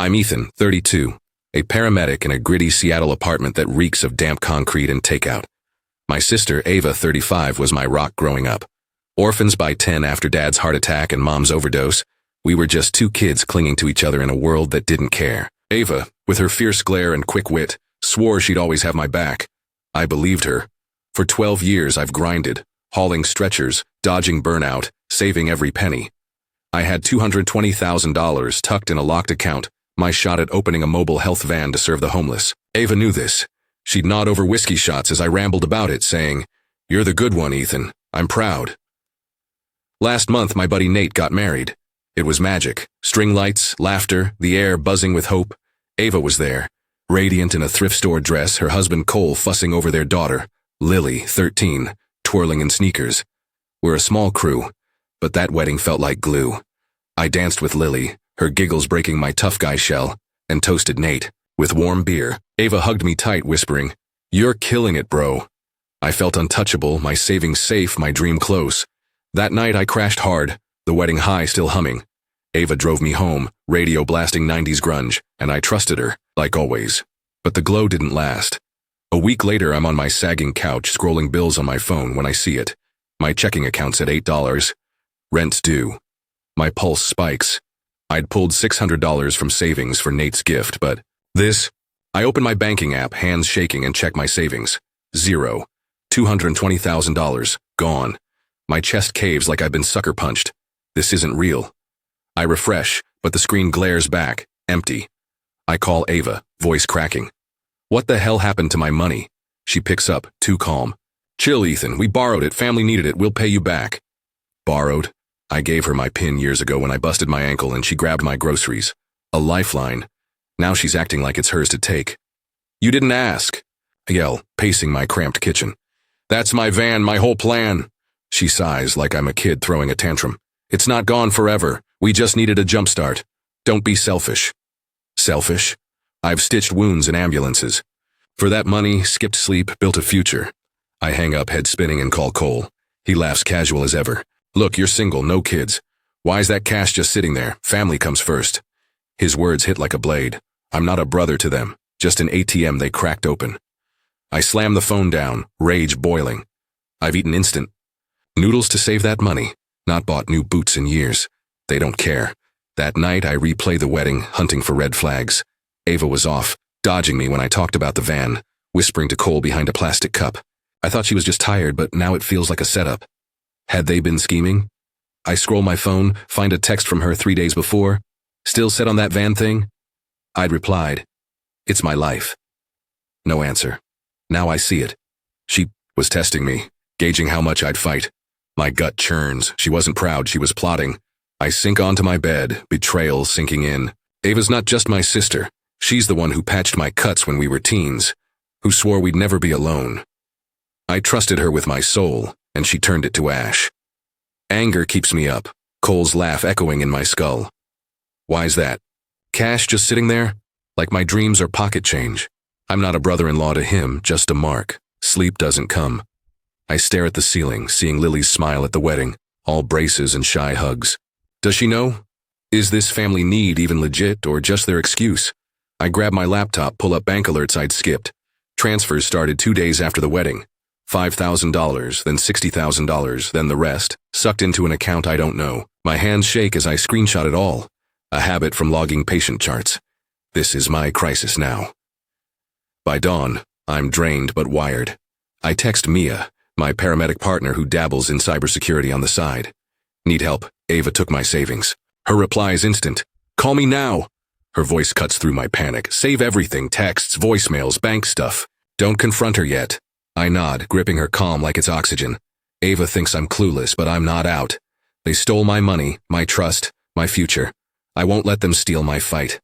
I'm Ethan, 32, a paramedic in a gritty Seattle apartment that reeks of damp concrete and takeout. My sister, Ava, 35, was my rock growing up. Orphans by 10 after dad's heart attack and mom's overdose, we were just two kids clinging to each other in a world that didn't care. Ava, with her fierce glare and quick wit, swore she'd always have my back. I believed her. For 12 years I've grinded, hauling stretchers, dodging burnout, saving every penny. I had $220,000 tucked in a locked account, my shot at opening a mobile health van to serve the homeless. Ava knew this. She'd nod over whiskey shots as I rambled about it, saying, "You're the good one, Ethan. I'm proud." Last month my buddy Nate got married. It was magic. String lights, laughter, the air buzzing with hope. Ava was there, radiant in a thrift store dress, her husband Cole fussing over their daughter, Lily, 13, twirling in sneakers. We're a small crew, but that wedding felt like glue. I danced with Lily, her giggles breaking my tough guy shell, and toasted Nate. With warm beer, Ava hugged me tight, whispering, "You're killing it, bro." I felt untouchable, my savings safe, my dream close. That night I crashed hard, the wedding high still humming. Ava drove me home, radio blasting 90s grunge, and I trusted her, like always. But the glow didn't last. A week later I'm on my sagging couch scrolling bills on my phone when I see it. My checking account's at $8. Rent's due. My pulse spikes. I'd pulled $600 from savings for Nate's gift, but I open my banking app, hands shaking, and check my savings. Zero. $220,000. Gone. My chest caves like I've been sucker punched. This isn't real. I refresh, but the screen glares back, empty. I call Ava, voice cracking. "What the hell happened to my money?" She picks up, too calm. "Chill, Ethan. We borrowed it. Family needed it. We'll pay you back." Borrowed? I gave her my PIN years ago when I busted my ankle and she grabbed my groceries. A lifeline. Now she's acting like it's hers to take. "You didn't ask," I yell, pacing my cramped kitchen. "That's my van, my whole plan." She sighs like I'm a kid throwing a tantrum. "It's not gone forever. We just needed a jump start. Don't be selfish." Selfish? I've stitched wounds in ambulances. For that money, skipped sleep, built a future. I hang up, head spinning, and call Cole. He laughs casual as ever. "Look, you're single, no kids. Why's that cash just sitting there? Family comes first." His words hit like a blade. I'm not a brother to them, just an ATM they cracked open. I slam the phone down, rage boiling. I've eaten instant noodles to save that money, not bought new boots in years. They don't care. That night I replay the wedding, hunting for red flags. Ava was off, dodging me when I talked about the van, whispering to Cole behind a plastic cup. I thought she was just tired, but now it feels like a setup. Had they been scheming? I scroll my phone, find a text from her 3 days before. "Still set on that van thing?" I'd replied, "It's my life." No answer. Now I see it. She was testing me, gauging how much I'd fight. My gut churns. She wasn't proud, she was plotting. I sink onto my bed, betrayal sinking in. Ava's not just my sister. She's the one who patched my cuts when we were teens, who swore we'd never be alone. I trusted her with my soul, and she turned it to ash. Anger keeps me up, Cole's laugh echoing in my skull. Why's that? Cash just sitting there? Like my dreams are pocket change. I'm not a brother-in-law to him, just a mark. Sleep doesn't come. I stare at the ceiling, seeing Lily's smile at the wedding, all braces and shy hugs. Does she know? Is this family need even legit, or just their excuse? I grab my laptop, pull up bank alerts I'd skipped. Transfers started 2 days after the wedding. $5,000, then $60,000, then the rest, sucked into an account I don't know. My hands shake as I screenshot it all. A habit from logging patient charts. This is my crisis now. By dawn, I'm drained but wired. I text Mia, my paramedic partner who dabbles in cybersecurity on the side. "Need help. Ava took my savings." Her reply is instant. "Call me now." Her voice cuts through my panic. "Save everything, texts, voicemails, bank stuff." Don't confront her yet. I nod, gripping her calm like it's oxygen. Ava thinks I'm clueless, but I'm not out. They stole my money, my trust, my future. I won't let them steal my fight.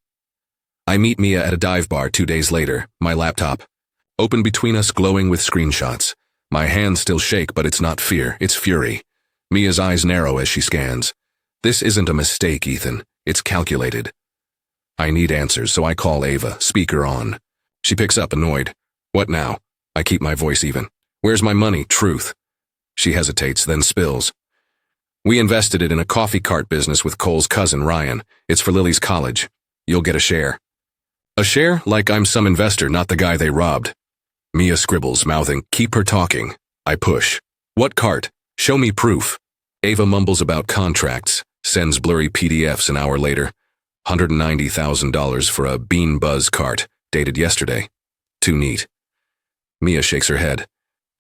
I meet Mia at a dive bar 2 days later, my laptop open between us, glowing with screenshots. My hands still shake, but it's not fear, it's fury. Mia's eyes narrow as she scans. "This isn't a mistake, Ethan. It's calculated." I need answers, so I call Ava, speaker on. She picks up, annoyed. "What now?" I keep my voice even. "Where's my money? Truth." She hesitates, then spills. "We invested it in a coffee cart business with Cole's cousin, Ryan. It's for Lily's college." You'll get a share. A share? Like I'm some investor, not the guy they robbed. Mia scribbles, mouthing, keep her talking. I push. What cart? Show me proof. Ava mumbles about contracts, sends blurry PDFs an hour later. $190,000 for a Bean Buzz cart, dated yesterday. Too neat. Mia shakes her head.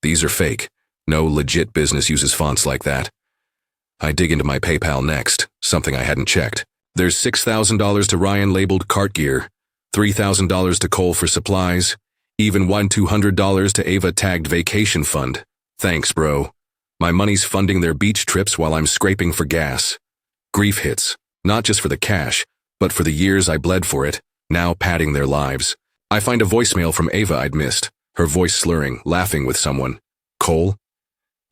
These are fake. No legit business uses fonts like that. I dig into my PayPal next, something I hadn't checked. There's $6,000 to Ryan labeled cart gear, $3,000 to Cole for supplies, even $200 to Ava tagged vacation fund. Thanks, bro. My money's funding their beach trips while I'm scraping for gas. Grief hits, not just for the cash, but for the years I bled for it, now padding their lives. I find a voicemail from Ava I'd missed, her voice slurring, laughing with someone. Cole?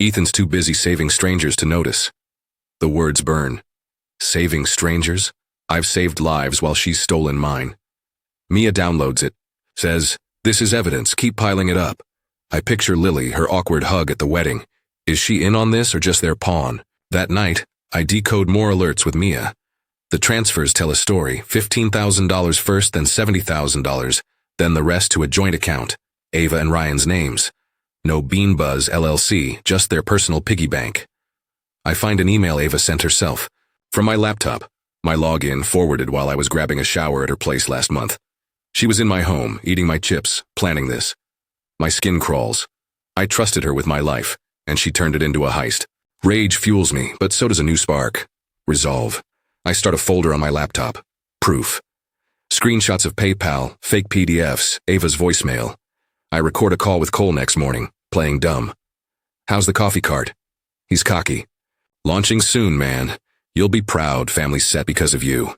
Ethan's too busy saving strangers to notice. The words burn. Saving strangers? I've saved lives while she's stolen mine. Mia downloads it, says, this is evidence, keep piling it up. I picture Lily, her awkward hug at the wedding. Is she in on this or just their pawn? That night, I decode more alerts with Mia. The transfers tell a story, $15,000 first, then $70,000, then the rest to a joint account, Ava and Ryan's names. No Bean Buzz LLC, just their personal piggy bank. I find an email Ava sent herself. From my laptop, my login forwarded while I was grabbing a shower at her place last month. She was in my home, eating my chips, planning this. My skin crawls. I trusted her with my life, and she turned it into a heist. Rage fuels me, but so does a new spark. Resolve. I start a folder on my laptop. Proof. Screenshots of PayPal, fake PDFs, Ava's voicemail. I record a call with Cole next morning, playing dumb. How's the coffee cart? He's cocky. Launching soon, man. You'll be proud, family's set because of you.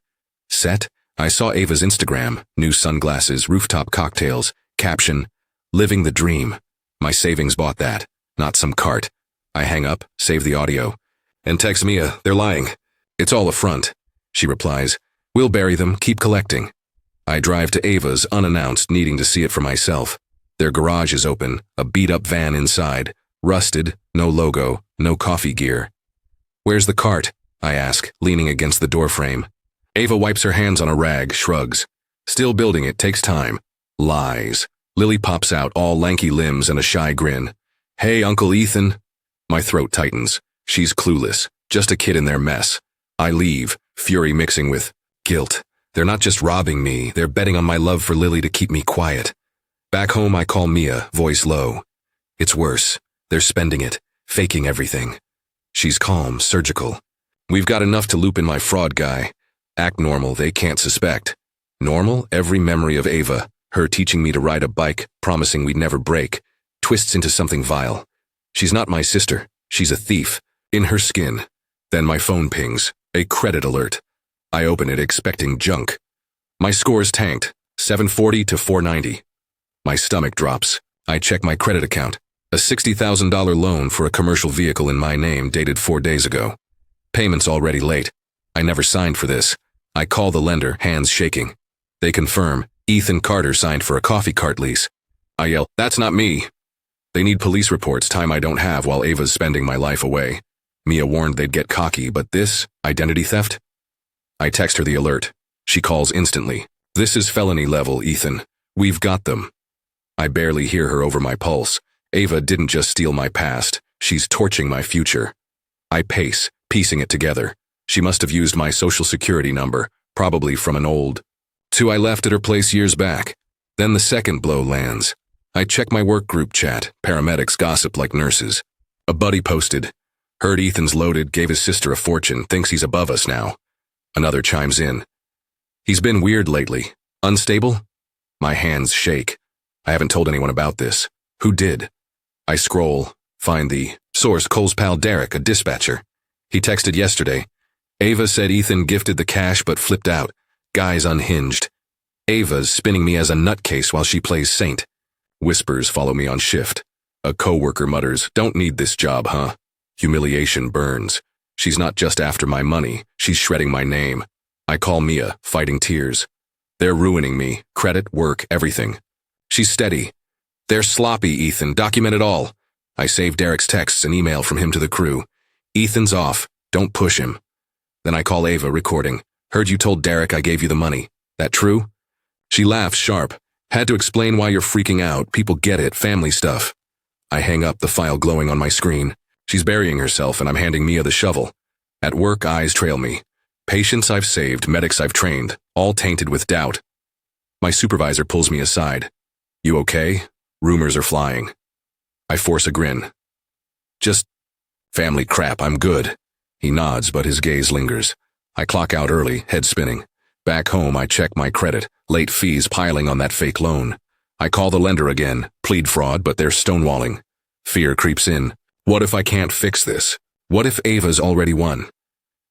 Set? I saw Ava's Instagram, new sunglasses, rooftop cocktails, caption, living the dream. My savings bought that, not some cart. I hang up, save the audio, and text Mia, they're lying. It's all a front. She replies, we'll bury them, keep collecting. I drive to Ava's unannounced, needing to see it for myself. Their garage is open, a beat-up van inside, rusted, no logo, no coffee gear. Where's the cart? I ask, leaning against the doorframe. Ava wipes her hands on a rag, shrugs. Still building it takes time. Lies. Lily pops out, all lanky limbs and a shy grin. Hey, Uncle Ethan. My throat tightens. She's clueless, just a kid in their mess. I leave, fury mixing with guilt. They're not just robbing me, they're betting on my love for Lily to keep me quiet. Back home, I call Mia, voice low. It's worse. They're spending it, faking everything. She's calm, surgical. We've got enough to loop in my fraud guy. Act normal, they can't suspect. Normal, every memory of Ava, her teaching me to ride a bike, promising we'd never break, twists into something vile. She's not my sister, she's a thief, in her skin. Then my phone pings, a credit alert. I open it expecting junk. My score's tanked, 740 to 490. My stomach drops. I check my credit account. A $60,000 loan for a commercial vehicle in my name dated 4 days ago. Payment's already late. I never signed for this. I call the lender, hands shaking. They confirm, Ethan Carter signed for a coffee cart lease. I yell, that's not me. They need police reports, time I don't have while Ava's spending my life away. Mia warned they'd get cocky, but this, identity theft? I text her the alert. She calls instantly. This is felony level, Ethan. We've got them. I barely hear her over my pulse. Ava didn't just steal my past, she's torching my future. I pace, piecing it together. She must have used my social security number, probably from an old 2 I left at her place years back. Then the second blow lands. I check my work group chat, paramedics gossip like nurses. A buddy posted, heard Ethan's loaded, gave his sister a fortune, thinks he's above us now. Another chimes in. He's been weird lately. Unstable? My hands shake. I haven't told anyone about this. Who did? I scroll, find the source, Cole's pal Derek, a dispatcher. He texted yesterday. Ava said Ethan gifted the cash but flipped out. Guy's unhinged. Ava's spinning me as a nutcase while she plays saint. Whispers follow me on shift. A coworker mutters, don't need this job, huh? Humiliation burns. She's not just after my money, she's shredding my name. I call Mia, fighting tears. They're ruining me, credit, work, everything. She's steady. They're sloppy, Ethan, document it all. I save Derek's texts and email from him to the crew. Ethan's off, don't push him. Then I call Ava, recording. Heard you told Derek I gave you the money. That true? She laughs sharp. Had to explain why you're freaking out. People get it, family stuff. I hang up, the file glowing on my screen. She's burying herself and I'm handing Mia the shovel. At work, eyes trail me. Patients I've saved, medics I've trained, all tainted with doubt. My supervisor pulls me aside. You okay? Rumors are flying. I force a grin. Just family crap, I'm good. He nods, but his gaze lingers. I clock out early, head spinning. Back home, I check my credit, late fees piling on that fake loan. I call the lender again, plead fraud, but they're stonewalling. Fear creeps in. What if I can't fix this? What if Ava's already won?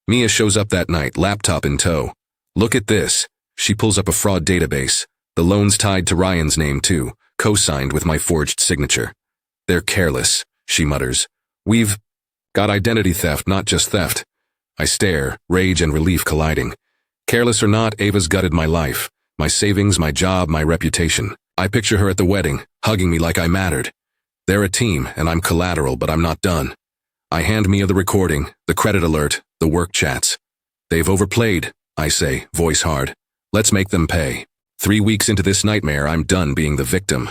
Mia shows up that night, laptop in tow. Look at this. She pulls up a fraud database. The loan's tied to Ryan's name too, co-signed with my forged signature. They're careless, she mutters. We've got identity theft, not just theft. I stare, rage and relief colliding. Careless or not, Ava's gutted my life, my savings, my job, my reputation. I picture her at the wedding, hugging me like I mattered. They're a team, and I'm collateral, but I'm not done. I hand Mia the recording, the credit alert, the work chats. They've overplayed, I say, voice hard. Let's make them pay. 3 weeks into this nightmare, I'm done being the victim.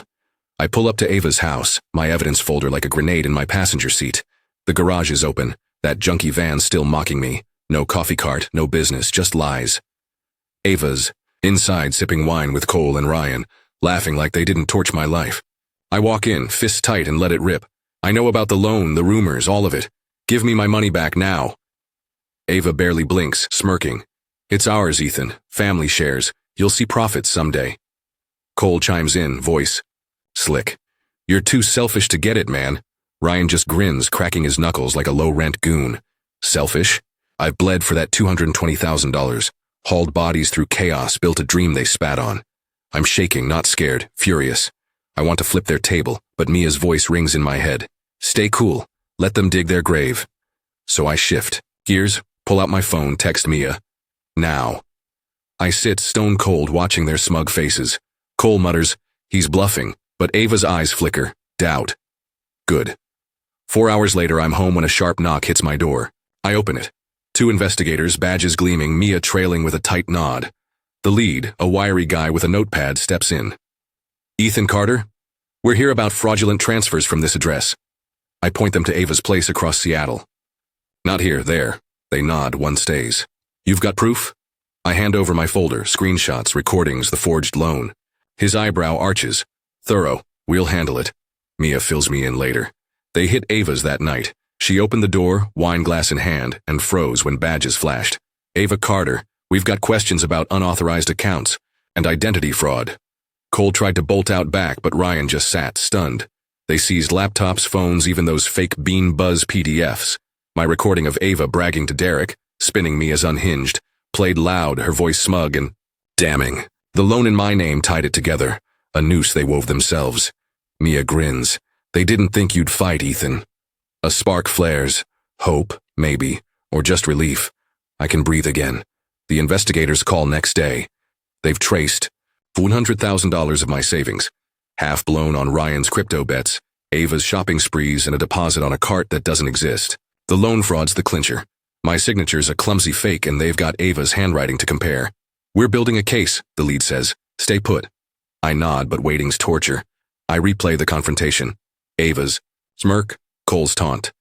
I pull up to Ava's house, my evidence folder like a grenade in my passenger seat. The garage is open, that junky van still mocking me. No coffee cart, no business, just lies. Ava's inside sipping wine with Cole and Ryan, laughing like they didn't torch my life. I walk in, fists tight, and let it rip. I know about the loan, the rumors, all of it. Give me my money back now. Ava barely blinks, smirking. It's ours, Ethan. Family shares. You'll see profits someday. Cole chimes in, voice slick. You're too selfish to get it, man. Ryan just grins, cracking his knuckles like a low-rent goon. Selfish? I've bled for that $220,000. Hauled bodies through chaos, built a dream they spat on. I'm shaking, not scared, furious. I want to flip their table, but Mia's voice rings in my head. Stay cool. Let them dig their grave. So I shift gears, pull out my phone, text Mia. Now. I sit stone cold watching their smug faces. Cole mutters, he's bluffing, but Ava's eyes flicker, doubt. Good. 4 hours later, I'm home when a sharp knock hits my door. I open it. 2 investigators, badges gleaming, Mia trailing with a tight nod. The lead, a wiry guy with a notepad, steps in. Ethan Carter? We're here about fraudulent transfers from this address. I point them to Ava's place across Seattle. Not here, there. They nod, one stays. You've got proof? I hand over my folder, screenshots, recordings, the forged loan. His eyebrow arches. Thorough. We'll handle it. Mia fills me in later. They hit Ava's that night. She opened the door, wine glass in hand, and froze when badges flashed. Ava Carter, we've got questions about unauthorized accounts and identity fraud. Cole tried to bolt out back, but Ryan just sat, stunned. They seized laptops, phones, even those fake Bean Buzz PDFs. My recording of Ava bragging to Derek, spinning me as unhinged, played loud, her voice smug and damning. The loan in my name tied it together, a noose they wove themselves. Mia grins. They didn't think you'd fight, Ethan. A spark flares. Hope, maybe, or just relief. I can breathe again. The investigators call next day. They've traced $100,000 of my savings, half blown on Ryan's crypto bets, Ava's shopping sprees, and a deposit on a cart that doesn't exist. The loan fraud's the clincher. My signature's a clumsy fake, and they've got Ava's handwriting to compare. We're building a case, the lead says. Stay put. I nod, but waiting's torture. I replay the confrontation. Ava's smirk, Cole's taunt.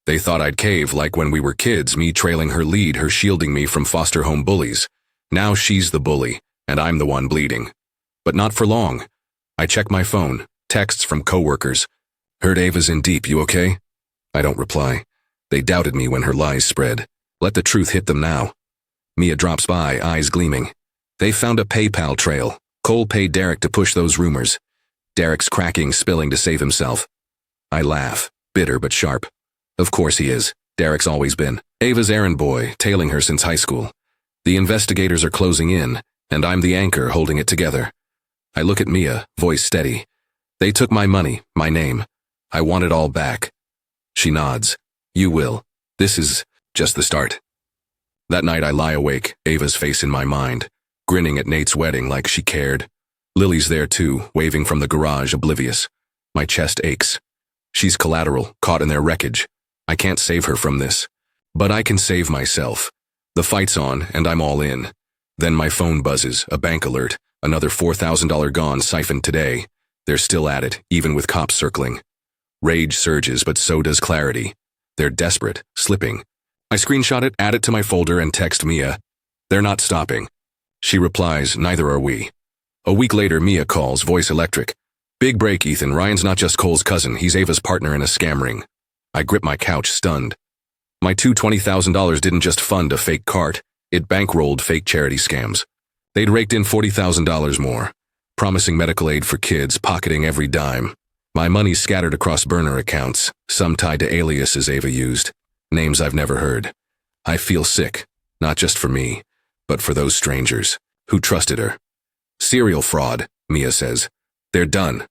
They thought I'd cave, like when we were kids, me trailing her lead, her shielding me from foster home bullies. Now she's the bully, and I'm the one bleeding. But not for long. I check my phone, texts from coworkers. Heard Ava's in deep, you okay? I don't reply. They doubted me when her lies spread. Let the truth hit them now. Mia drops by, eyes gleaming. They found a PayPal trail. Cole paid Derek to push those rumors. Derek's cracking, spilling to save himself. I laugh, bitter but sharp. Of course he is. Derek's always been. Ava's errand boy, tailing her since high school. The investigators are closing in, and I'm the anchor holding it together. I look at Mia, voice steady. They took my money, my name. I want it all back. She nods. You will. This is just the start. That night I lie awake, Ava's face in my mind, grinning at Nate's wedding like she cared. Lily's there too, waving from the garage, oblivious. My chest aches. She's collateral, caught in their wreckage. I can't save her from this. But I can save myself. The fight's on, and I'm all in. Then my phone buzzes, a bank alert, another $4,000 gone siphoned today. They're still at it, even with cops circling. Rage surges, but so does clarity. They're desperate, slipping. I screenshot it, add it to my folder, and text Mia. They're not stopping. She replies, neither are we. A week later, Mia calls, voice electric. Big break, Ethan. Ryan's not just Cole's cousin, he's Ava's partner in a scam ring. I grip my couch, stunned. My $20,000 didn't just fund a fake cart, it bankrolled fake charity scams. They'd raked in $40,000 more, promising medical aid for kids, pocketing every dime. My money scattered across burner accounts, some tied to aliases Ava used, names I've never heard. I feel sick, not just for me, but for those strangers who trusted her. Serial fraud, Mia says. They're done.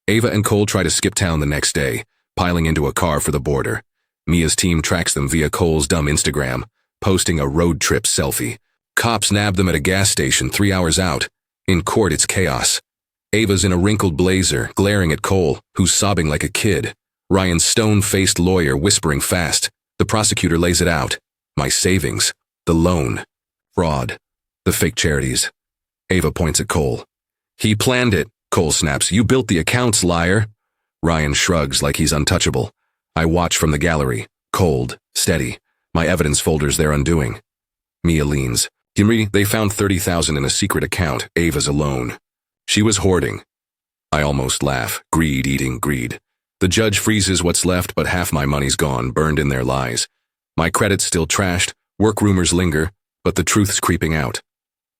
Ava and Cole try to skip town the next day, piling into a car for the border. Mia's team tracks them via Cole's dumb Instagram, posting a road trip selfie. Cops nab them at a gas station 3 hours out. In court, it's chaos. Ava's in a wrinkled blazer, glaring at Cole, who's sobbing like a kid. Ryan's stone-faced lawyer whispering fast. The prosecutor lays it out. My savings. The loan. Fraud. The fake charities. Ava points at Cole. He planned it, Cole snaps. You built the accounts, liar. Ryan shrugs like he's untouchable. I watch from the gallery, cold, steady. My evidence folder's their undoing. Mia leans. Henry, they found $30,000 in a secret account, Ava's alone. She was hoarding. I almost laugh. Greed eating greed. The judge freezes what's left, but half my money's gone, burned in their lies. My credit's still trashed, work rumors linger, but the truth's creeping out.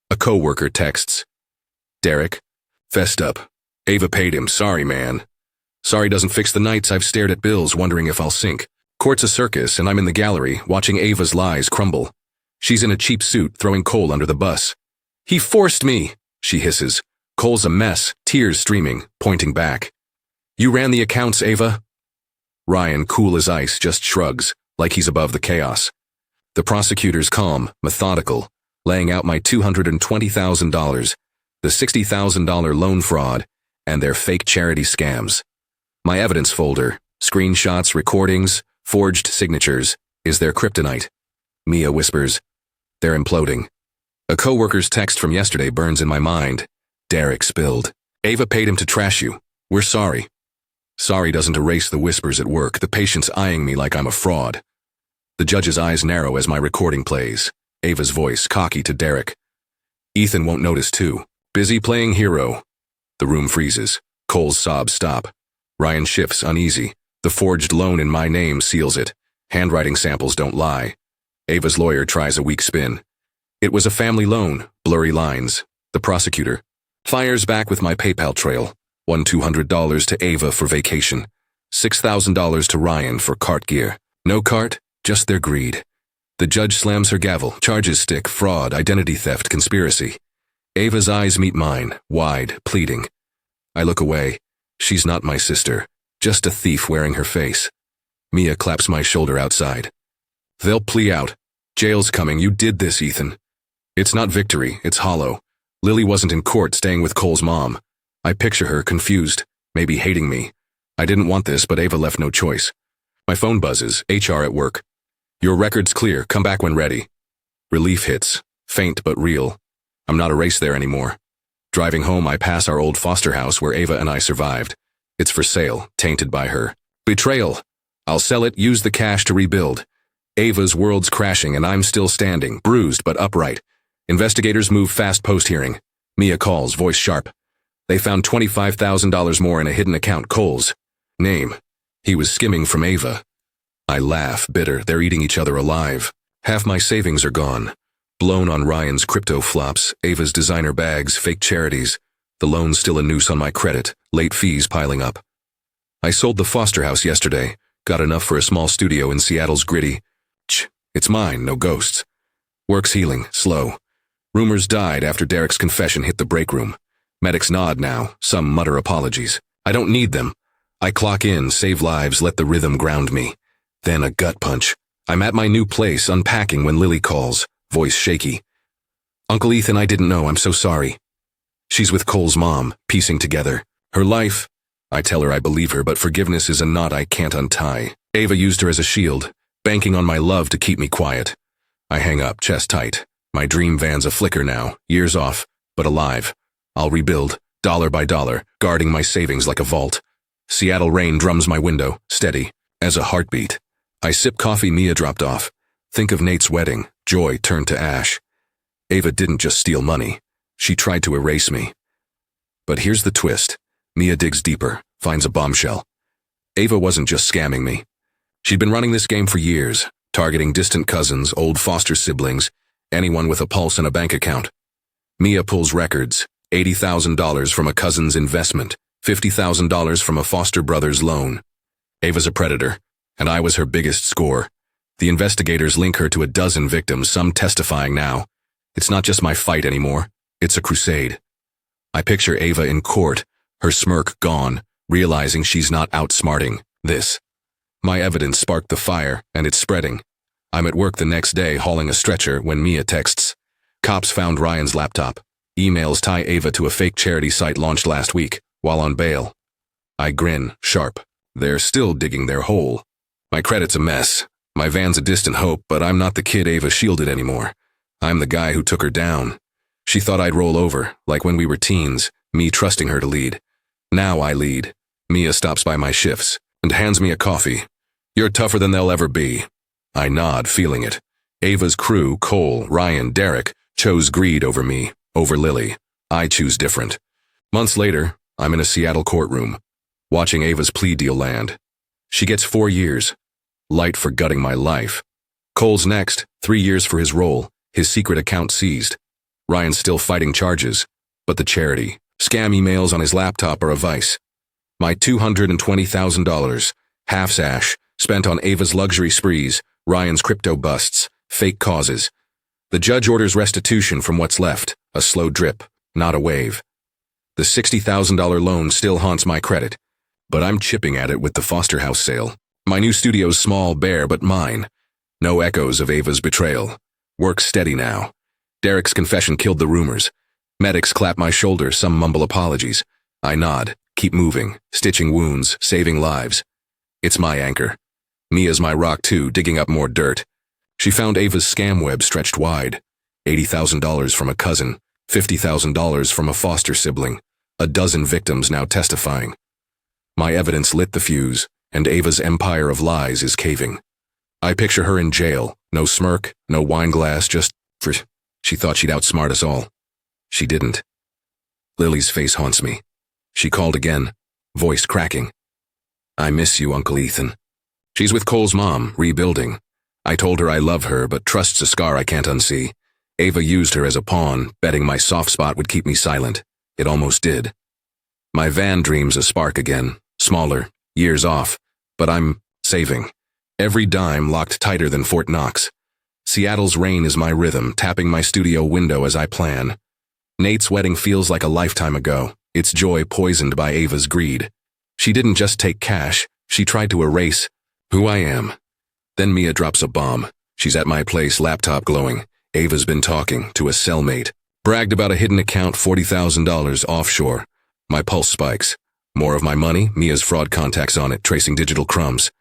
A co-worker texts. Derek. Fessed up. Ava paid him. Sorry, man. Sorry doesn't fix the nights I've stared at bills wondering if I'll sink. Court's a circus, and I'm in the gallery, watching Ava's lies crumble. She's in a cheap suit, throwing Cole under the bus. He forced me, she hisses. Cole's a mess, tears streaming, pointing back. You ran the accounts, Ava? Ryan, cool as ice, just shrugs, like he's above the chaos. The prosecutor's calm, methodical, laying out my $220,000, the $60,000 loan fraud, and their fake charity scams. My evidence folder, screenshots, recordings, forged signatures, is their kryptonite. Mia whispers, they're imploding. A co-worker's text from yesterday burns in my mind. Derek spilled. Ava paid him to trash you. We're sorry. Sorry doesn't erase the whispers at work, the patient's eyeing me like I'm a fraud. The judge's eyes narrow as my recording plays. Ava's voice, cocky to Derek. Ethan won't notice too. Busy playing hero. The room freezes. Cole's sobs stop. Ryan shifts, uneasy. The forged loan in my name seals it. Handwriting samples don't lie. Ava's lawyer tries a weak spin. It was a family loan, blurry lines. The prosecutor fires back with my PayPal trail. $200 to Ava for vacation. $6,000 to Ryan for cart gear. No cart, just their greed. The judge slams her gavel. Charges stick, fraud, identity theft, conspiracy. Ava's eyes meet mine, wide, pleading. I look away. She's not my sister, just a thief wearing her face. Mia claps my shoulder outside. They'll plea out. Jail's coming. You did this, Ethan. It's not victory, it's hollow. Lily wasn't in court staying with Cole's mom. I picture her, confused, maybe hating me. I didn't want this, but Ava left no choice. My phone buzzes, HR at work. Your record's clear, come back when ready. Relief hits, faint but real. I'm not erased there anymore. Driving home, I pass our old foster house where Ava and I survived. It's for sale, tainted by her. Betrayal. I'll sell it, use the cash to rebuild. Ava's world's crashing and I'm still standing, bruised but upright. Investigators move fast post-hearing. Mia calls, voice sharp. They found $25,000 more in a hidden account, Cole's. Name. He was skimming from Ava. I laugh, bitter. They're eating each other alive. Half my savings are gone. Blown on Ryan's crypto flops, Ava's designer bags, fake charities. The loan's still a noose on my credit, late fees piling up. I sold the foster house yesterday. Got enough for a small studio in Seattle's gritty. It's mine, no ghosts. Work's healing, slow. Rumors died after Derek's confession hit the break room. Medics nod now, some mutter apologies. I don't need them. I clock in, save lives, let the rhythm ground me. Then a gut punch. I'm at my new place, unpacking when Lily calls, voice shaky. Uncle Ethan, I didn't know, I'm so sorry. She's with Cole's mom, piecing together. Her life. I tell her I believe her, but forgiveness is a knot I can't untie. Ava used her as a shield, banking on my love to keep me quiet. I hang up, chest tight. My dream van's a flicker now, years off, but alive. I'll rebuild, dollar by dollar, guarding my savings like a vault. Seattle rain drums my window, steady, as a heartbeat. I sip coffee Mia dropped off. Think of Nate's wedding, joy turned to ash. Ava didn't just steal money. She tried to erase me. But here's the twist. Mia digs deeper, finds a bombshell. Ava wasn't just scamming me. She'd been running this game for years, targeting distant cousins, old foster siblings, anyone with a pulse and a bank account. Mia pulls records, $80,000 from a cousin's investment, $50,000 from a foster brother's loan. Ava's a predator, and I was her biggest score. The investigators link her to a dozen victims, some testifying now. It's not just my fight anymore, it's a crusade. I picture Ava in court, her smirk gone, realizing she's not outsmarting this. My evidence sparked the fire, and it's spreading. I'm at work the next day hauling a stretcher when Mia texts. Cops found Ryan's laptop. Emails tie Ava to a fake charity site launched last week, while on bail. I grin, sharp. They're still digging their hole. My credit's a mess. My van's a distant hope, but I'm not the kid Ava shielded anymore. I'm the guy who took her down. She thought I'd roll over, like when we were teens, me trusting her to lead. Now I lead. Mia stops by my shifts and hands me a coffee. You're tougher than they'll ever be. I nod, feeling it. Ava's crew, Cole, Ryan, Derek, chose greed over me, over Lily. I choose different. Months later, I'm in a Seattle courtroom, watching Ava's plea deal land. She gets 4 years. Light for gutting my life. Cole's next, 3 years for his role, his secret account seized. Ryan's still fighting charges, but the charity, scam emails on his laptop are a vice. My $220,000, half-sash, spent on Ava's luxury sprees, Ryan's crypto busts, fake causes. The judge orders restitution from what's left, a slow drip, not a wave. The $60,000 loan still haunts my credit, but I'm chipping at it with the foster house sale. My new studio's small, bare, but mine. No echoes of Ava's betrayal. Work's steady now. Derek's confession killed the rumors. Medics clap my shoulder, some mumble apologies. I nod, keep moving, stitching wounds, saving lives. It's my anchor. Mia's my rock too, digging up more dirt. She found Ava's scam web stretched wide. $80,000 from a cousin, $50,000 from a foster sibling, a dozen victims now testifying. My evidence lit the fuse, and Ava's empire of lies is caving. I picture her in jail, no smirk, no wine glass, just she thought she'd outsmart us all. She didn't. Lily's face haunts me. She called again, voice cracking. I miss you, Uncle Ethan. She's with Cole's mom, rebuilding. I told her I love her, but trust's a scar I can't unsee. Ava used her as a pawn, betting my soft spot would keep me silent. It almost did. My van dreams a spark again, smaller, years off, but I'm saving. Every dime locked tighter than Fort Knox. Seattle's rain is my rhythm, tapping my studio window as I plan. Nate's wedding feels like a lifetime ago, its joy poisoned by Ava's greed. She didn't just take cash, she tried to erase who I am. Then Mia drops a bomb. She's at my place, laptop glowing. Ava's been talking to a cellmate. Bragged about a hidden account, $40,000 offshore. My pulse spikes. More of my money, Mia's fraud contacts on it, tracing digital crumbs.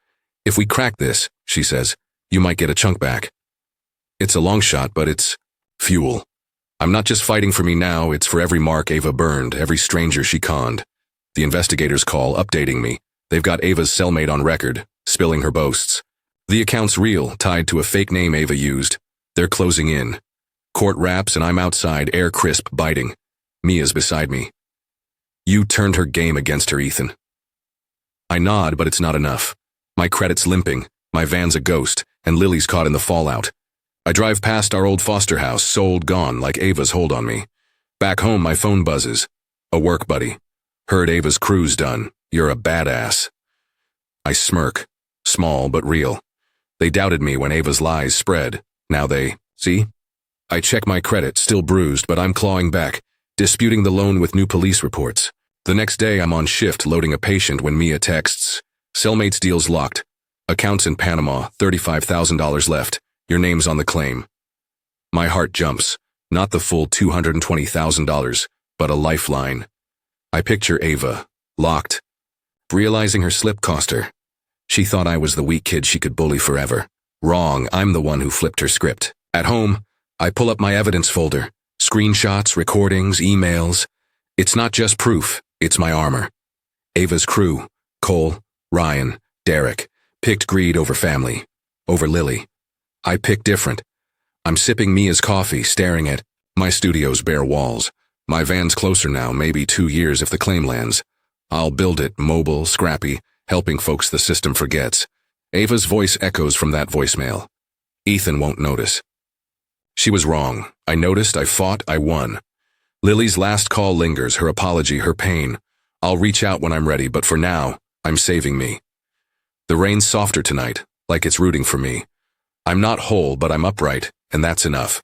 If we crack this, she says, you might get a chunk back. It's a long shot, but it's fuel. I'm not just fighting for me now, it's for every mark Ava burned, every stranger she conned. The investigators call, updating me. They've got Ava's cellmate on record, spilling her boasts. The account's real, tied to a fake name Ava used. They're closing in. Court wraps and I'm outside, air crisp, biting. Mia's beside me. You turned her game against her, Ethan. I nod, but it's not enough. My credit's limping, my van's a ghost, and Lily's caught in the fallout. I drive past our old foster house, sold, gone, like Ava's hold on me. Back home, my phone buzzes. A work buddy. Heard Ava's crew's done. You're a badass. I smirk. Small, but real. They doubted me when Ava's lies spread. Now they, see? I check my credit, still bruised, but I'm clawing back, disputing the loan with new police reports. The next day, I'm on shift loading a patient when Mia texts. Cellmate's deal's locked. Accounts in Panama, $35,000 left. Your name's on the claim. My heart jumps. Not the full $220,000, but a lifeline. I picture Ava, locked, realizing her slip cost her. She thought I was the weak kid she could bully forever. Wrong, I'm the one who flipped her script. At home, I pull up my evidence folder. Screenshots, recordings, emails. It's not just proof, it's my armor. Ava's crew, Cole, Ryan, Derek, picked greed over family, over Lily. I picked different. I'm sipping Mia's coffee, staring at my studio's bare walls. My van's closer now, maybe 2 years if the claim lands. I'll build it, mobile, scrappy, helping folks the system forgets. Ava's voice echoes from that voicemail. Ethan won't notice. She was wrong. I noticed, I fought, I won. Lily's last call lingers, her apology, her pain. I'll reach out when I'm ready, but for now, I'm saving me. The rain's softer tonight, like it's rooting for me. I'm not whole, but I'm upright, and that's enough.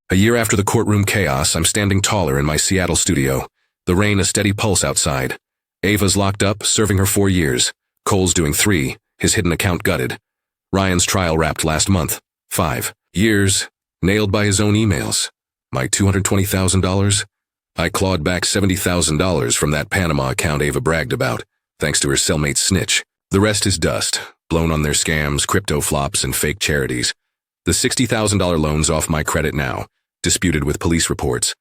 A year after the courtroom chaos, I'm standing taller in my Seattle studio. The rain a steady pulse outside. Ava's locked up, serving her 4 years. Cole's doing 3, his hidden account gutted. Ryan's trial wrapped last month. 5 years, nailed by his own emails. My $220,000? I clawed back $70,000 from that Panama account Ava bragged about, thanks to her cellmate snitch. The rest is dust, blown on their scams, crypto flops, and fake charities. The $60,000 loan's off my credit now, disputed with police reports.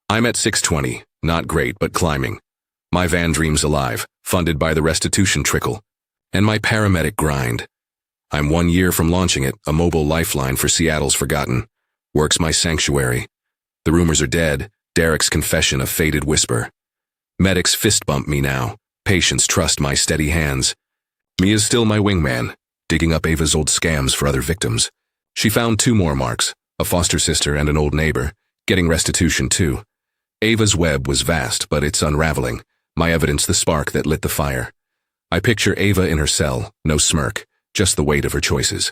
I'm at 620, not great, but climbing. My van dream's alive, funded by the restitution trickle. And my paramedic grind. I'm 1 year from launching it, a mobile lifeline for Seattle's forgotten. Work's my sanctuary. The rumors are dead, Derek's confession a faded whisper. Medics fist bump me now, patients trust my steady hands. Mia's still my wingman, digging up Ava's old scams for other victims. She found 2 more marks, a foster sister and an old neighbor, getting restitution too. Ava's web was vast, but it's unraveling, my evidence the spark that lit the fire. I picture Ava in her cell, no smirk, just the weight of her choices.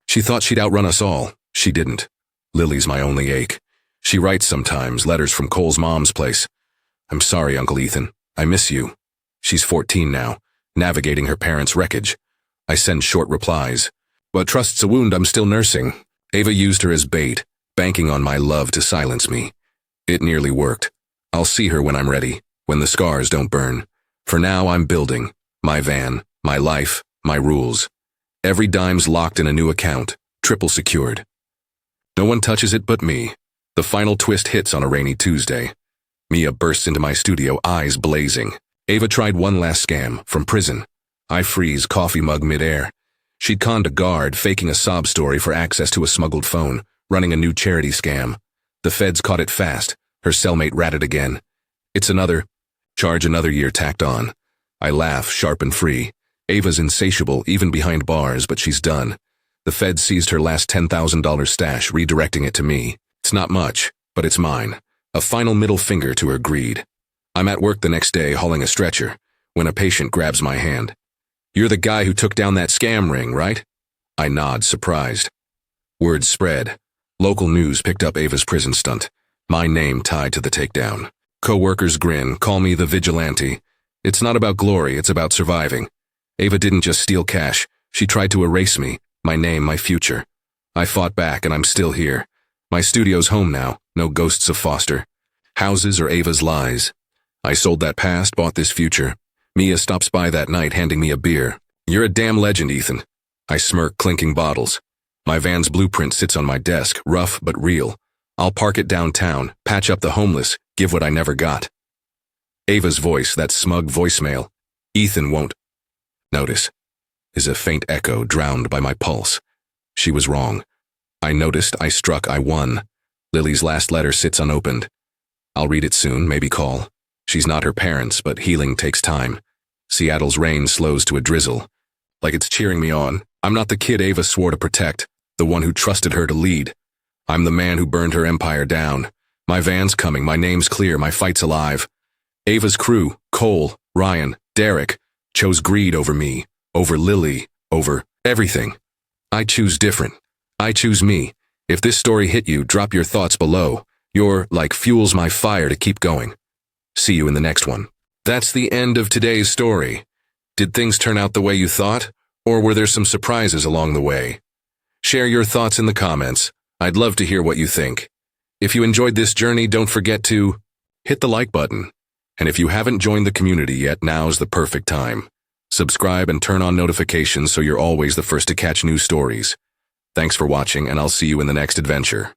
She thought she'd outrun us all, she didn't. Lily's my only ache. She writes sometimes, letters from Cole's mom's place. I'm sorry, Uncle Ethan, I miss you. She's 14 now, navigating her parents' wreckage. I send short replies. But trust's a wound I'm still nursing. Ava used her as bait, banking on my love to silence me. It nearly worked. I'll see her when I'm ready, when the scars don't burn. For now, I'm building. My van, my life, my rules. Every dime's locked in a new account, triple secured. No one touches it but me. The final twist hits on a rainy Tuesday. Mia bursts into my studio, eyes blazing. Ava tried one last scam, from prison. I freeze, coffee mug midair. She'd conned a guard, faking a sob story for access to a smuggled phone, running a new charity scam. The feds caught it fast. Her cellmate ratted again. It's another year tacked on. I laugh, sharp and free. Ava's insatiable, even behind bars, but she's done. The feds seized her last $10,000 stash, redirecting it to me. It's not much, but it's mine. A final middle finger to her greed. I'm at work the next day, hauling a stretcher, when a patient grabs my hand. You're the guy who took down that scam ring, right? I nod, surprised. Word spread. Local news picked up Ava's prison stunt. My name tied to the takedown. Co-workers grin, call me the vigilante. It's not about glory, it's about surviving. Ava didn't just steal cash, she tried to erase me, my name, my future. I fought back and I'm still here. My studio's home now, no ghosts of Foster. Houses or Ava's lies. I sold that past, bought this future. Mia stops by that night handing me a beer. You're a damn legend, Ethan. I smirk, clinking bottles. My van's blueprint sits on my desk, rough but real. I'll park it downtown, patch up the homeless, give what I never got. Ava's voice, that smug voicemail, Ethan won't notice, is a faint echo drowned by my pulse. She was wrong. I noticed, I struck, I won. Lily's last letter sits unopened. I'll read it soon, maybe call. She's not her parents, but healing takes time. Seattle's rain slows to a drizzle. Like it's cheering me on. I'm not the kid Ava swore to protect, the one who trusted her to lead. I'm the man who burned her empire down. My van's coming, my name's clear, my fight's alive. Ava's crew, Cole, Ryan, Derek, chose greed over me, over Lily, over everything. I choose different. I choose me. If this story hit you, drop your thoughts below. You're like fuels my fire to keep going. See you in the next one. That's the end of today's story. Did things turn out the way you thought, or were there some surprises along the way? Share your thoughts in the comments. I'd love to hear what you think. If you enjoyed this journey, don't forget to hit the like button. And if you haven't joined the community yet, now's the perfect time. Subscribe and turn on notifications so you're always the first to catch new stories. Thanks for watching, and I'll see you in the next adventure.